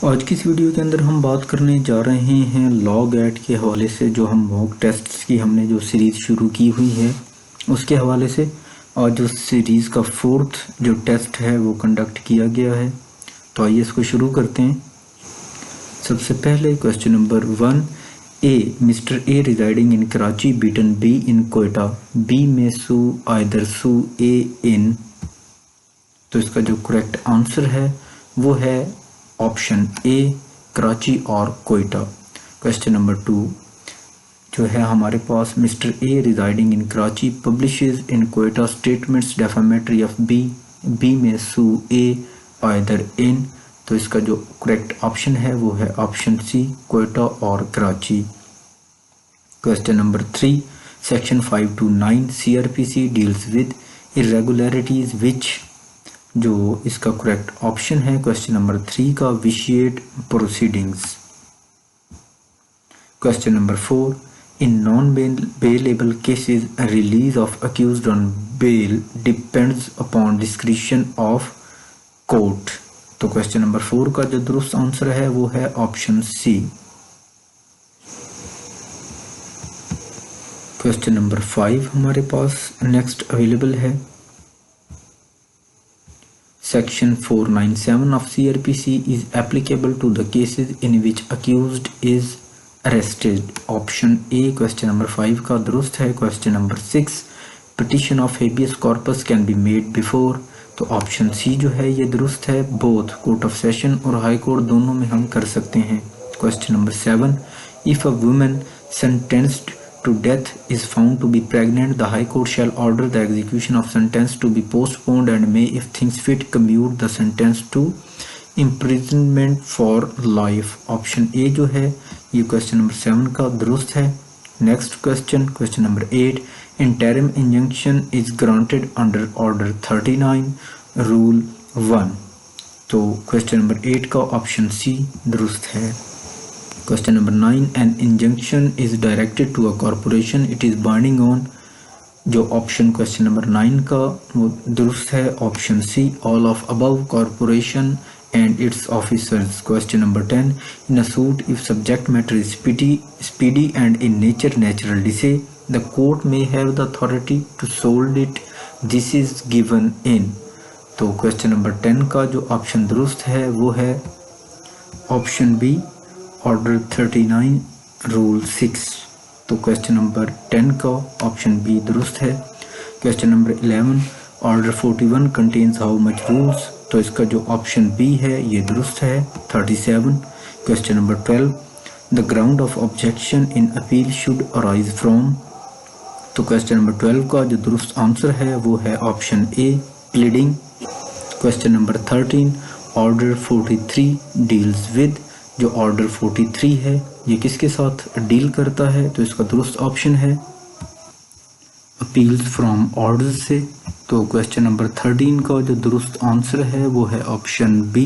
आज की इस वीडियो के अंदर हम बात करने जा रहे हैं लॉग एट के हवाले से। जो हम मॉक टेस्ट्स की हमने जो सीरीज़ शुरू की हुई है उसके हवाले से आज जो सीरीज़ का फोर्थ जो टेस्ट है वो कंडक्ट किया गया है। तो आइए इसको शुरू करते हैं। सबसे पहले question number 1, A mister A residing in Karachi beaten B in Quetta, B में सू आइदर सू ए इन। तो इसका जो करेक्ट आंसर है वो है ऑप्शन ए कराची और कोयटा। क्वेश्चन नंबर 2 जो है हमारे पास, mister A residing in Karachi publishes in Quetta statements defamatory of B, B में सू ए आइदर इन। तो इसका जो करेक्ट ऑप्शन है वो है ऑप्शन सी कोयटा और Karachi. Question number 3, section 5 to 9 CRPC deals with irregularities which. जो इसका करेक्ट ऑप्शन है क्वेश्चन नंबर 3 का vitiate proceedings. Question number 4, in non bailable cases release of accused on bail depends upon discretion of court. तो question number 4 का जो दुरुस्त answer है वो है ऑप्शन सी। क्वेश्चन नंबर 5 हमारे पास नेक्स्ट अवेलेबल है। Section 497 of CRPC is applicable to the cases in which accused is arrested. Option A question number 5 का दुरुस्त है। Question number 6, petition of habeas corpus can be made before। तो option सी जो है ये दुरुस्त है। बोथ कोर्ट ऑफ सेशन और हाई कोर्ट दोनों में हम कर सकते हैं। Question number 7, if a woman sentenced to death is found to be pregnant, the High Court shall order the execution of sentence to be postponed and may, if things fit, commute the sentence to imprisonment for life। Option A जो है ये question number 7 का दुरुस्त है। Next question, question number 8, interim injunction is granted under order 39 rule 1। तो question number 8 का option C दुरुस्त है। Question number 9, an injunction is directed to a corporation, it is binding on. जो ऑप्शन क्वेश्चन नंबर 9 का वो दुरुस्त है option C, all of above corporation and its officers. Question number 10, in a suit if subject matter is speedy and in nature natural decay, the court may have the authority to sold it, this is given in. तो question number 10 का जो option दुरुस्त है वो है option B, order 39 rule 6। तो question number 10 का option B दुरुस्त है। Question number 11, order 41 contains how much rules. तो इसका जो ऑप्शन बी है ये दुरुस्त है 37। Question number 12, the ground of objection in appeal should arise from. तो क्वेश्चन नंबर 12 का जो दुरुस्त आंसर है वो है option A, pleading. Question number 13, order 43 deals with. जो ऑर्डर 43 है ये किसके साथ डील करता है? तो इसका दुरुस्त ऑप्शन है अपील्स फ्रॉम ऑर्डर्स से। तो क्वेश्चन नंबर 13 का जो दुरुस्त आंसर है वो है option B.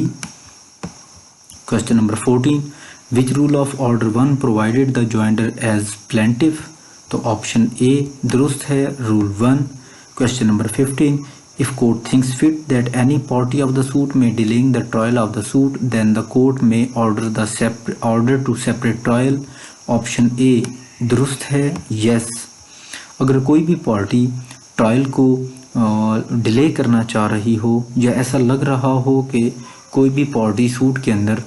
Question number 14, which rule of order 1 provided the joinder as plaintiff. तो ऑप्शन ए दुरुस्त है, rule 1। Question number 15, if court thinks fit that any party of the suit may delaying the trial of the suit, then the court may order to separate trial। Option A दुरुस्त है, yes। अगर कोई भी party trial को delay करना चाह रही हो या ऐसा लग रहा हो कि कोई भी पार्टी सूट के अंदर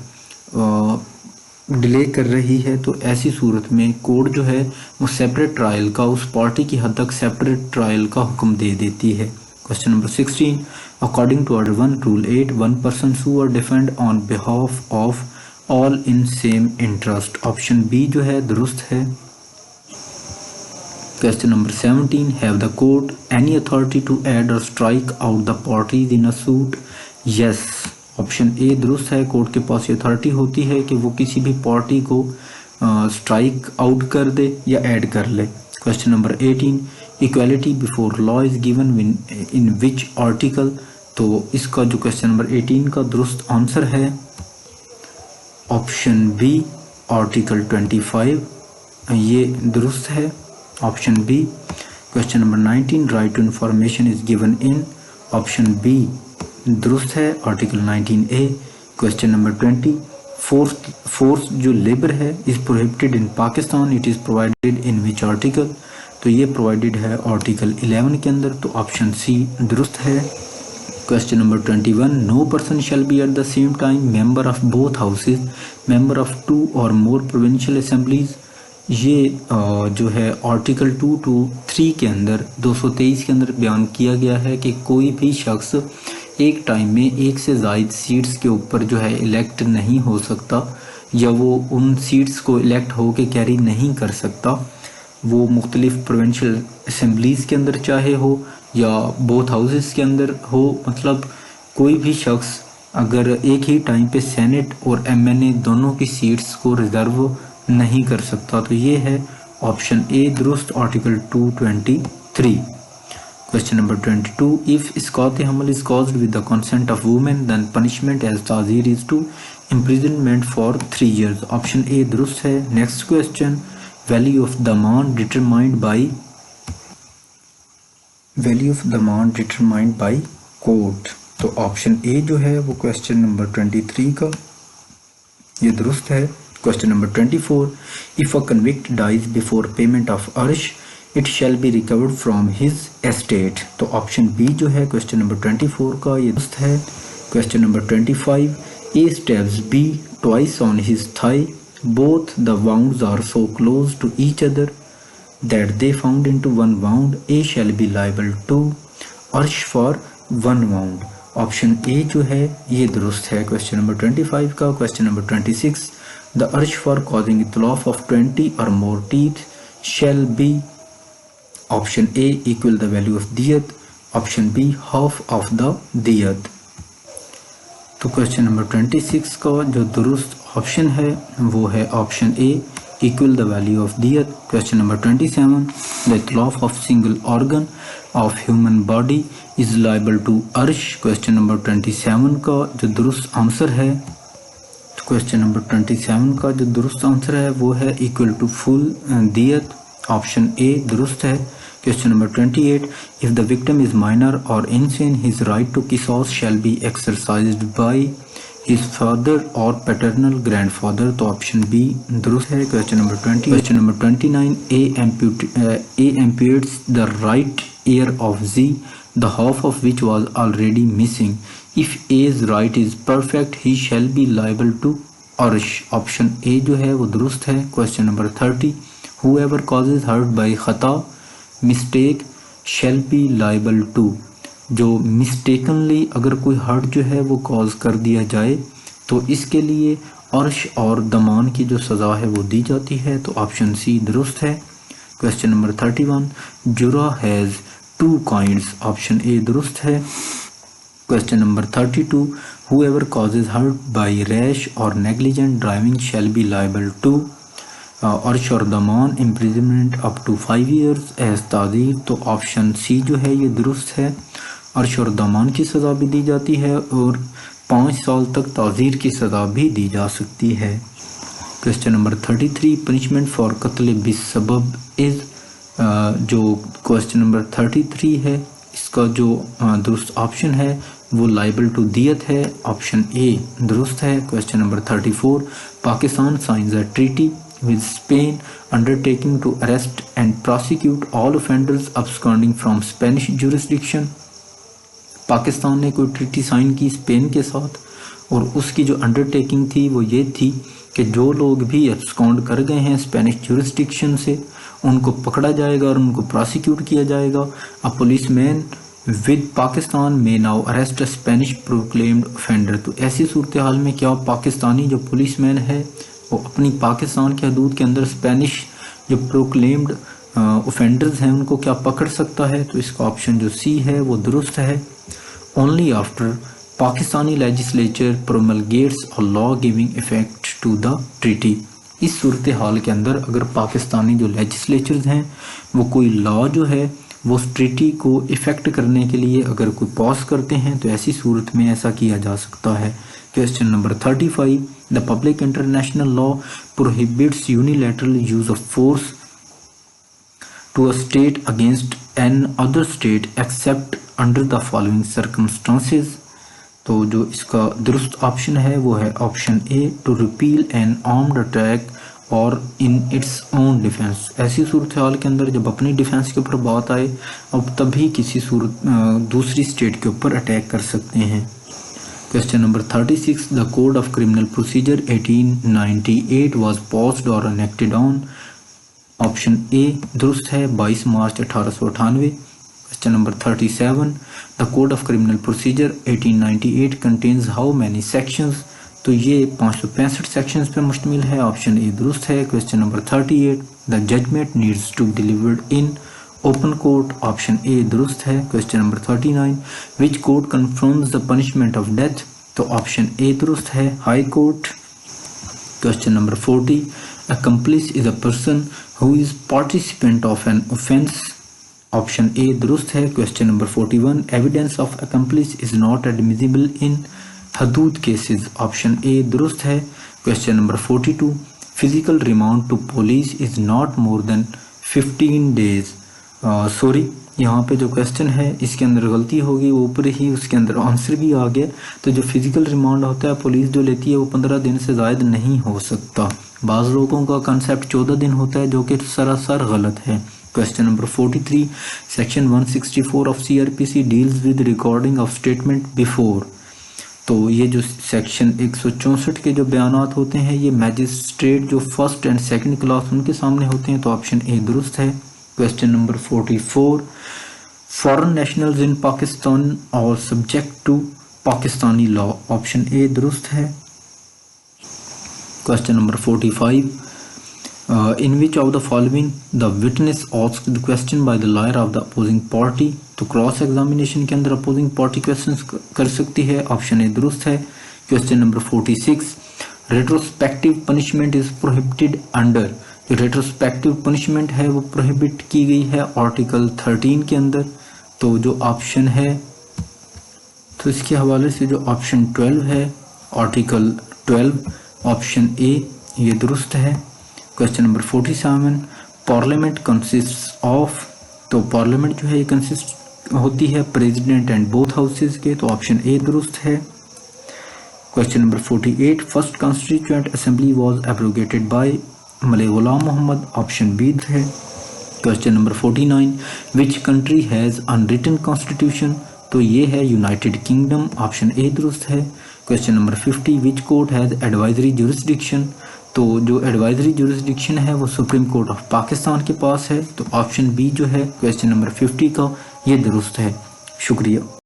डिले कर रही है, तो ऐसी सूरत में कोर्ट जो है वो सेपरेट ट्रायल का, उस पार्टी की हद तक सेपरेट ट्रायल का हुक्म दे देती है। Question number 16, according to order 1 rule 8, one person sue or defend on behalf of all in same interest। Option B जो है दुरुस्त है। Question number 17, have the court any authority to add or strike out the parties in a suit? yes। Option A दुरुस्त है, court के पास ये authority होती है कि वो किसी भी पार्टी को स्ट्राइक आउट कर दे या ऐड कर ले। Question number 18, equality before law is given in which article. तो इसका जो क्वेश्चन नंबर 18 का दुरुस्त आंसर है ऑप्शन बी, आर्टिकल 25। ये दुरुस्त है option B. Question number 19, right to information is given in. Option B दुरुस्त है, article 19A। Question number 20, force जो लेबर है is prohibited in Pakistan, it is provided in which article, तो ये प्रोवाइडेड है आर्टिकल 11 के अंदर, तो ऑप्शन सी दुरुस्त है। Question number 21, no person shall be at the same time member of both houses, member of 2 और मोर प्रोविंशियल असेंबलीज, ये जो है आर्टिकल 223 के अंदर 223 के अंदर बयान किया गया है कि कोई भी शख्स एक टाइम में एक से ज़ायद सीट्स के ऊपर जो है इलेक्ट नहीं हो सकता, या वो उन सीट्स को इलेक्ट हो के कैरी नहीं कर सकता, वो मुख्तलिफ प्रोविंशियल असेंबलीज़ के अंदर चाहे हो या बोथ हाउसेस के अंदर हो, मतलब कोई भी शख्स अगर एक ही टाइम पे सेनेट और एमएनए दोनों की सीट्स को रिजर्व नहीं कर सकता, तो ये है ऑप्शन ए दुरुस्त, आर्टिकल 223। क्वेश्चन नंबर 22, इफ इसकात हमल is caused with the consent of women then punishment as ताज़ीर is to imprisonment for 3 years, option A दुरुस्त है। नेक्स्ट क्वेश्चन, वैल्यू ऑफ दमान डिटरमाइंड बाई कोर्ट, तो ऑप्शन ए जो है वो क्वेश्चन नंबर 23 का ये दुरुस्त है। Question number 24, if a convict dies before payment of अर्श it shall be recovered from his estate, तो ऑप्शन बी जो है क्वेश्चन नंबर 24 का ये दुरुस्त है। Question number 25, A stabs B twice on his thigh, both the wounds are so close to each other that they found into one wound, A shall be liable to अर्श for 1 wound, option A जो है ये दुरुस्त है question number 25 का। Question number 26, the अर्श for causing इतलाफ of 20 or more teeth shall be, option A equal the value of दियत, option B half of the दियत। तो क्वेश्चन नंबर 26 का जो दुरुस्त ऑप्शन है वो है option A equal the value of दियत। क्वेश्चन नंबर 27, द इतलाफ of single organ of human body is liable to अर्श, क्वेश्चन नंबर 27 का जो दुरुस्त आंसर है, तो क्वेश्चन नंबर 27 का जो दुरुस्त आंसर है वो है इक्वल टू फुल दियत, ऑप्शन ए दुरुस्त है। Question number 28, if the victim is minor और इनसेन हिज राइट टू किसॉस shall be exercised by his father और पैटर्नल ग्रैंडफादर, तो ऑप्शन बी दुरुस्त है question number 20। Question number 29, A amputates the right ear of G the half of which was already missing, if as right is perfect he shall be liable to अर्श, option A जो है वो दुरुस्त है। Question number 30, whoever causes hurt by खता mistake shall be liable to, जो mistakenly अगर कोई हर्ट जो है वो कॉज कर दिया जाए तो इसके लिए अर्श और दमान की जो सज़ा है वो दी जाती है, तो ऑप्शन सी दुरुस्त है। क्वेश्चन नंबर 31, जुरा हैज़ 2 काइंड्स, ऑप्शन ए दुरुस्त है। Question number 32, whoever causes hurt by rash और negligent driving shall be liable to अर्श और दमान imprisonment up to 5 years as ताज़ीर, तो ऑप्शन सी जो है ये दुरुस्त है। अर्श और दमान की सज़ा भी दी जाती है और 5 साल तक ताज़ीर की सज़ा भी दी जा सकती है। क्वेश्चन नंबर 33, पनिशमेंट फॉर कत्ल बिसबब इज़, जो क्वेश्चन नंबर 33 है इसका जो दुरुस्त ऑप्शन है वो लाइबल टू दियत है, ऑप्शन ए दुरुस्त है। Question number 34, Pakistan science a treaty with Spain undertaking to arrest and prosecute all offenders absconding from Spanish jurisdiction, Pakistan ने कोई ट्रीटी साइन की स्पेन के साथ और उसकी जो अंडरटेकिंग थी वो ये थी कि जो लोग भी एब्सकॉन्ड कर गए हैं स्पेनिश जुरिस्डिक्शन से उनको पकड़ा जाएगा और उनको प्रोसिक्यूट किया जाएगा। अ पुलिसमैन विद पाकिस्तान में नाउ अरेस्ट अ स्पेनिश प्रोक्लेम्ड ऑफेंडर, तो ऐसी सूरत हाल में क्या पाकिस्तानी जो पुलिसमैन है वो अपनी पाकिस्तान के हदूद के अंदर स्पेनिश जो प्रोक्लेम्ड ऑफेंडर्स हैं उनको क्या पकड़ सकता है, तो इसका ऑप्शन जो सी है वो दुरुस्त है। Only after Pakistani legislature promulgates a law giving effect to the treaty, इस सूरत हाल के अंदर अगर पाकिस्तानी जो लेजिस्लेचर्स हैं वो कोई लॉ जो है वो उस ट्रीटी को इफ़ेक्ट करने के लिए अगर कोई पॉज करते हैं तो ऐसी सूरत में ऐसा किया जा सकता है। Question number 35, the public international law prohibits unilateral use of force to a state against an other state except under the following circumstances, तो जो इसका दुरुस्त ऑप्शन है वो है option A, to repeal an armed attack और in its own defence. ऐसी सूरत हाल के अंदर जब अपनी डिफेंस के ऊपर बात आए अब तभी किसी दूसरी स्टेट के ऊपर अटैक कर सकते हैं। Question number 36, the code of criminal procedure 1898 was passed और एनेक्टेड ऑन। ऑप्शन ए दुरुस्त है 22 मार्च 1898। Question number 37, the code of criminal procedure 1898 contains how many sections. तो ये 565 सेक्शंस पे मुश्तमिल है। ऑप्शन ए दुरुस्त है। Question number 38, the judgment needs to be delivered in open court. Option A दुरुस्त है। Question number 39, which court confirms the punishment of death. तो ऑप्शन ए दुरुस्त है, high court. Question number 40, accomplice is a person who is participant of an offense। Option A दुरुस्त है। Question number 41, evidence of accomplice is not admissible in हदूद cases. Option A दुरुस्त है। Question number 42, physical remand to police is not more than 15 days. Sorry, यहाँ पे जो question है इसके अंदर गलती होगी, ऊपर ही उसके अंदर आंसर भी आ गया। तो जो फिजिकल रिमांड होता है पुलिस जो लेती है वो 15 दिन से ज़ायद नहीं हो सकता। बाज़ लोगों का कंसेप्ट 14 दिन होता है जो कि सरासर गलत है। Question number 43, section 164 of CRPC deals with recording of statement before. तो ये जो सेक्शन 164 के जो बयानात होते हैं ये मैजिस्ट्रेट जो फर्स्ट एंड सेकंड क्लास उनके सामने होते हैं। तो ऑप्शन ए दुरुस्त है। Question number 44, foreign nationals in Pakistan और subject to Pakistani law. Option A दुरुस्त है। Question number 45, in which of the following the witness asked the question by the lawyer of the opposing party. तो cross examination के अंदर opposing party question कर सकती है। Option A दुरुस्त है। Question number 46, retrospective punishment is prohibited under. जो retrospective punishment है वो प्रोहिबिट की गई है आर्टिकल 13 के अंदर। तो जो ऑप्शन है तो इसके हवाले से जो ऑप्शन 12 है, आर्टिकल 12, ऑप्शन ए ये दुरुस्त है। Question number 47, parliament consist of. तो पार्लियामेंट जो है ये कंसिस्ट होती है प्रेसिडेंट एंड बोथ हाउसेज के। तो ऑप्शन ए दुरुस्त है। Question number 48, first constituent assembly was abrogated by Malik Ghulam Mohammad. Option B है। Question number 49, which country has unwritten constitution. तो ये है यूनाइटेड किंगडम। ऑप्शन ए दुरुस्त है। Question number 50, which court has advisory jurisdiction. तो जो एडवाइजरी जुरिस्डिक्शन है वो सुप्रीम कोर्ट ऑफ पाकिस्तान के पास है। तो ऑप्शन बी जो है क्वेश्चन नंबर 50 का ये दुरुस्त है। शुक्रिया।